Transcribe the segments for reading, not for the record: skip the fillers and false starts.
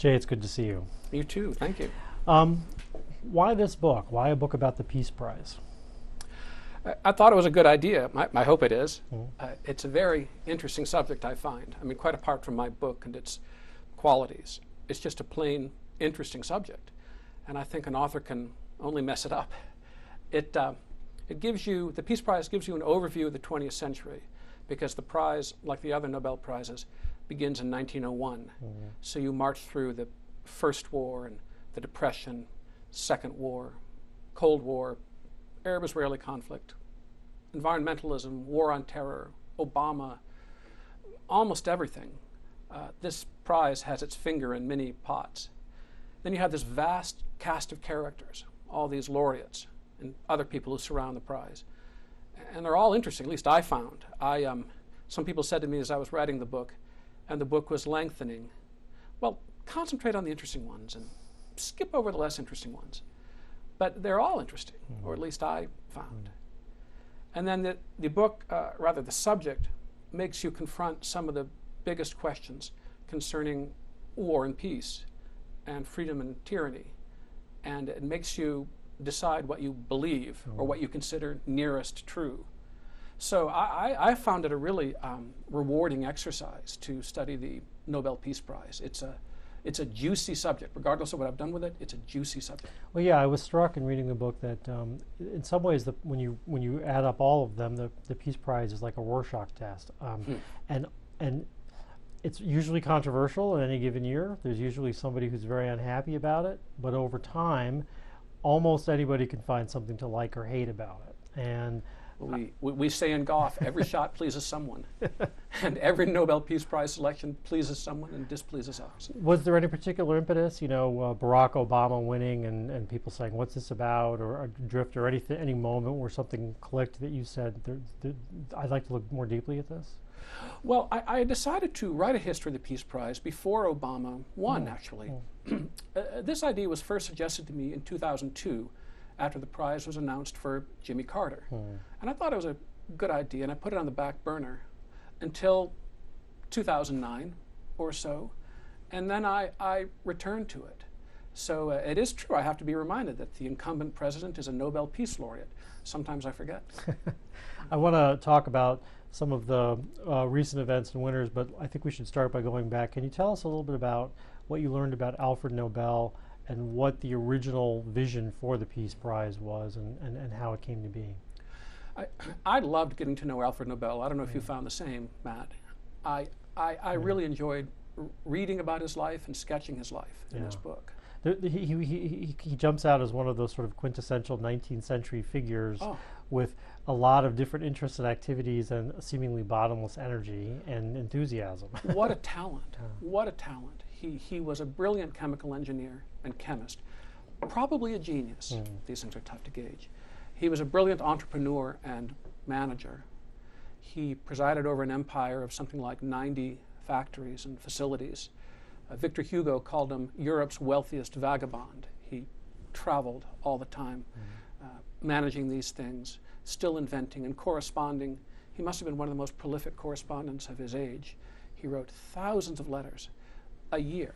Jay, it's good to see you. You too. Thank you. Why this book? Why a book about the Peace Prize? I thought it was a good idea. I hope it is. It's a very interesting subject, I find. I mean, quite apart from my book and its qualities, it's just a plain, interesting subject. And I think an author can only mess it up. It gives you, the Peace Prize gives you an overview of the 20th century, because the prize, like the other Nobel Prizes, begins in 1901. So you march through the First War and the Depression, Second War, Cold War, Arab-Israeli conflict, environmentalism, war on terror, Obama, almost everything. This prize has its finger in many pots. Then you have this vast cast of characters, all these laureates and other people who surround the prize. And they're all interesting, at least I found. Some people said to me as I was writing the book, and the book was lengthening, well, concentrate on the interesting ones and skip over the less interesting ones. But they're all interesting, or at least I found. And then the book, rather the subject, makes you confront some of the biggest questions concerning war and peace and freedom and tyranny. And it makes you decide what you believe or what you consider nearest true. So I found it a really rewarding exercise to study the Nobel Peace Prize. It's a juicy subject. Regardless of what I've done with it, it's a juicy subject. Well, yeah, I was struck in reading the book that in some ways, when you add up all of them, the Peace Prize is like a Rorschach test. And it's usually controversial in any given year. There's usually somebody who's very unhappy about it. But over time, almost anybody can find something to like or hate about it. And we say in golf, every shot pleases someone. And every Nobel Peace Prize selection pleases someone and displeases others. Was there any particular impetus, Barack Obama winning and people saying, what's this about, or a drift, or any moment where something clicked that you said, I'd like to look more deeply at this? Well, I decided to write a history of the Peace Prize before Obama won, actually. This idea was first suggested to me in 2002 after the prize was announced for Jimmy Carter. And I thought it was a good idea, and I put it on the back burner until 2009 or so, and then I returned to it. So it is true, I have to be reminded that the incumbent president is a Nobel Peace Laureate. Sometimes I forget. I want to talk about some of the recent events and winners, but I think we should start by going back. Can you tell us a little bit about what you learned about Alfred Nobel and what the original vision for the Peace Prize was and how it came to be? I loved getting to know Alfred Nobel. I don't know if you found the same, Matt. I really enjoyed reading about his life and sketching his life in this book. He jumps out as one of those sort of quintessential 19th century figures with a lot of different interests and activities and seemingly bottomless energy and enthusiasm. What a talent. What a talent. He was a brilliant chemical engineer and chemist, probably a genius. These things are tough to gauge. He was a brilliant entrepreneur and manager. He presided over an empire of something like 90 factories and facilities. Victor Hugo called him Europe's wealthiest vagabond. He traveled all the time, managing these things, still inventing and corresponding. He must have been one of the most prolific correspondents of his age. He wrote thousands of letters a year,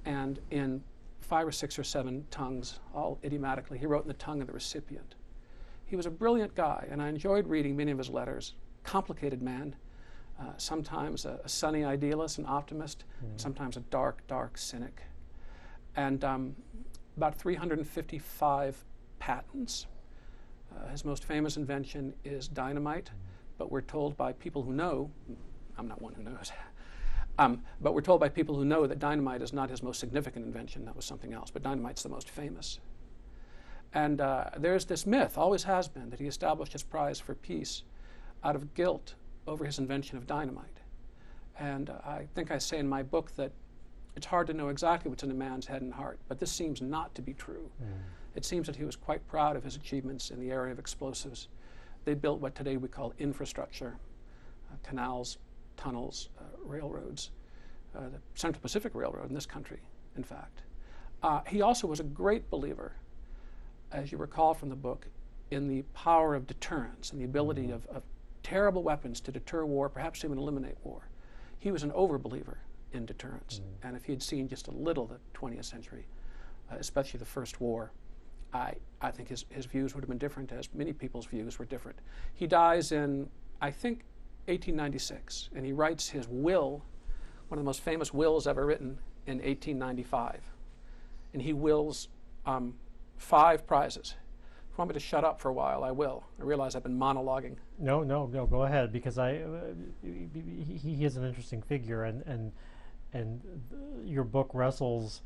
and in 5 or 6 or 7 tongues, all idiomatically. He wrote in the tongue of the recipient. He was a brilliant guy, and I enjoyed reading many of his letters. Complicated man, sometimes a sunny idealist and optimist, and sometimes a dark, dark cynic. And about 355 patents. His most famous invention is dynamite, but we're told by people who know, I'm not one who knows, but we're told by people who know that dynamite is not his most significant invention. That was something else, but dynamite's the most famous. And there's this myth, always has been, that he established his prize for peace out of guilt over his invention of dynamite. And I think I say in my book that it's hard to know exactly what's in a man's head and heart, but this seems not to be true. It seems that he was quite proud of his achievements in the area of explosives. They built what today we call infrastructure, canals, tunnels, railroads, the Central Pacific Railroad in this country, in fact. He also was a great believer, as you recall from the book, in the power of deterrence and the ability of terrible weapons to deter war, perhaps even eliminate war. He was an overbeliever in deterrence. And if he had seen just a little of the 20th century, especially the First War, I think his views would have been different, as many people's views were different. He dies in, I think, 1896, and he writes his will, one of the most famous wills ever written, in 1895. And he wills 5 prizes. If you want me to shut up for a while, I will. I realize I've been monologuing. No, go ahead, because he is an interesting figure, and your book wrestles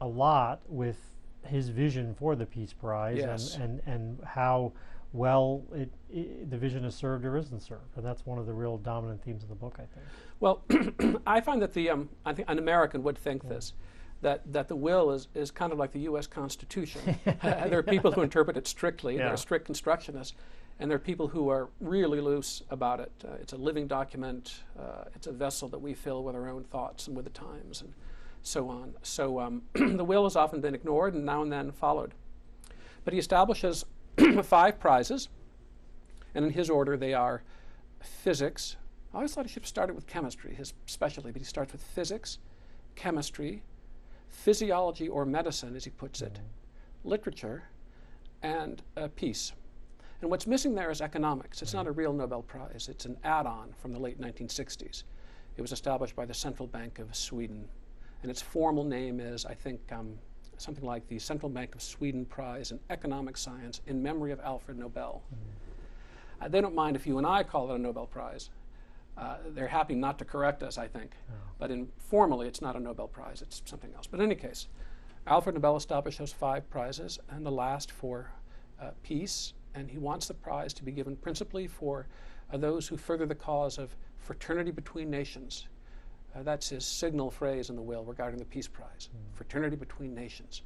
a lot with his vision for the Peace Prize, yes. and how well the vision is served or isn't served, and that's one of the real dominant themes of the book, I think. Well, I find that I think an American would think this, that the will is kind of like the U.S. Constitution. There are people who interpret it strictly, there are strict constructionists, and there are people who are really loose about it. It's a living document, it's a vessel that we fill with our own thoughts and with the times, and so on. So the will has often been ignored and now and then followed. But he establishes 5 prizes, and in his order they are physics. I always thought he should have started with chemistry, his specialty, but he starts with physics, chemistry, physiology or medicine, as he puts it, literature, and peace. And what's missing there is economics. It's not a real Nobel Prize. It's an add-on from the late 1960s. It was established by the Central Bank of Sweden, and its formal name is, I think, something like the Central Bank of Sweden Prize in Economic Science in memory of Alfred Nobel. They don't mind if you and I call it a Nobel Prize. They're happy not to correct us, I think. But formally, it's not a Nobel Prize. It's something else. But in any case, Alfred Nobel established those 5 prizes, and the last for peace. And he wants the prize to be given principally for those who further the cause of fraternity between nations. That's his signal phrase in the will regarding the Peace Prize, fraternity between nations.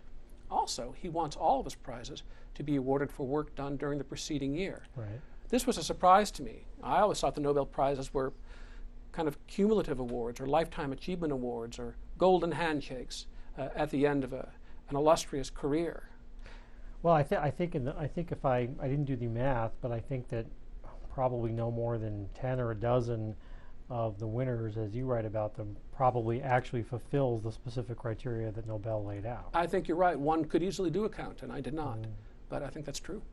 Also, he wants all of his prizes to be awarded for work done during the preceding year. Right. This was a surprise to me. I always thought the Nobel Prizes were kind of cumulative awards or lifetime achievement awards or golden handshakes at the end of an illustrious career. Well, I think if I didn't do the math, but I think that probably no more than 10 or a dozen of the winners, as you write about them, probably actually fulfills the specific criteria that Nobel laid out. I think you're right. One could easily do a count, and I did not. But I think that's true.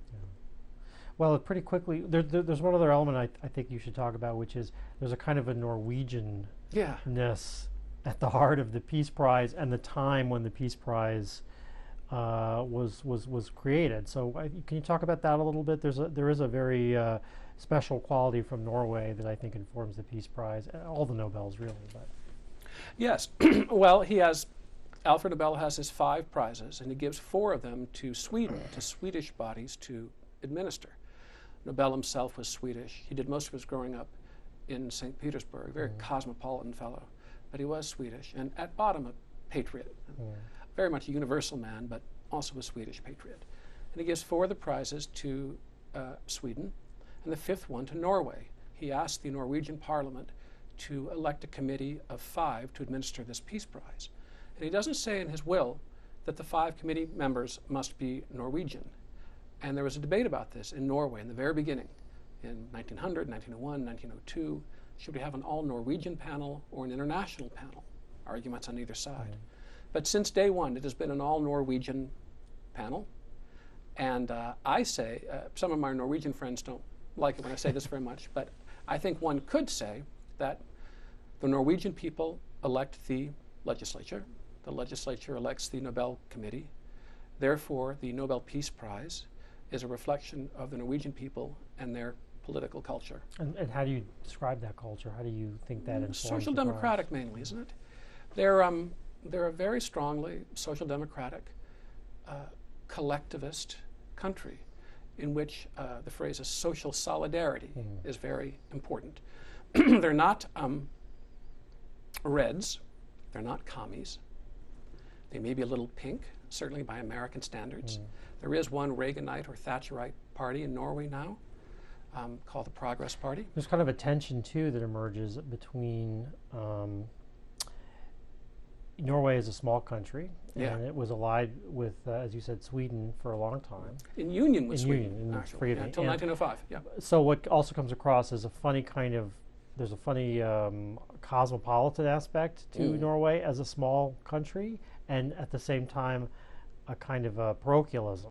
Well, pretty quickly, there's one other element I think you should talk about, which is there's a kind of a Norwegian-ness at the heart of the Peace Prize and the time when the Peace Prize was created. So can you talk about that a little bit? There is a very special quality from Norway that I think informs the Peace Prize, all the Nobels really. But yes, well, Alfred Nobel has his 5 prizes, and he gives 4 of them to Sweden, to Swedish bodies to administer. Nobel himself was Swedish. He did most of his growing up in St. Petersburg, very cosmopolitan fellow, but he was Swedish, and at bottom a patriot. Very much a universal man, but also a Swedish patriot. And he gives 4 of the prizes to Sweden, and the 5th one to Norway. He asked the Norwegian Parliament to elect a committee of 5 to administer this Peace Prize. And he doesn't say in his will that the 5 committee members must be Norwegian. And there was a debate about this in Norway in the very beginning, in 1900, 1901, 1902. Should we have an all-Norwegian panel or an international panel? Arguments on either side. But since day one, it has been an all-Norwegian panel. And I say, some of my Norwegian friends don't like it when I say this very much, but I think one could say that the Norwegian people elect the legislature elects the Nobel Committee. Therefore, the Nobel Peace Prize is a reflection of the Norwegian people and their political culture. And how do you describe that culture? How do you think that informs social the democratic prize? mainly, isn't it? They're a very strongly social democratic, collectivist country in which the phrase is social solidarity is very important. They're not Reds, they're not commies. They may be a little pink, certainly by American standards. There is one Reaganite or Thatcherite party in Norway now called the Progress Party. There's kind of a tension, too, that emerges between Norway is a small country, and it was allied with, as you said, Sweden for a long time. In union with Sweden, union, actually, until 1905. Yeah. So what also comes across as a funny kind of there's a funny cosmopolitan aspect to Norway as a small country, and at the same time, a kind of parochialism.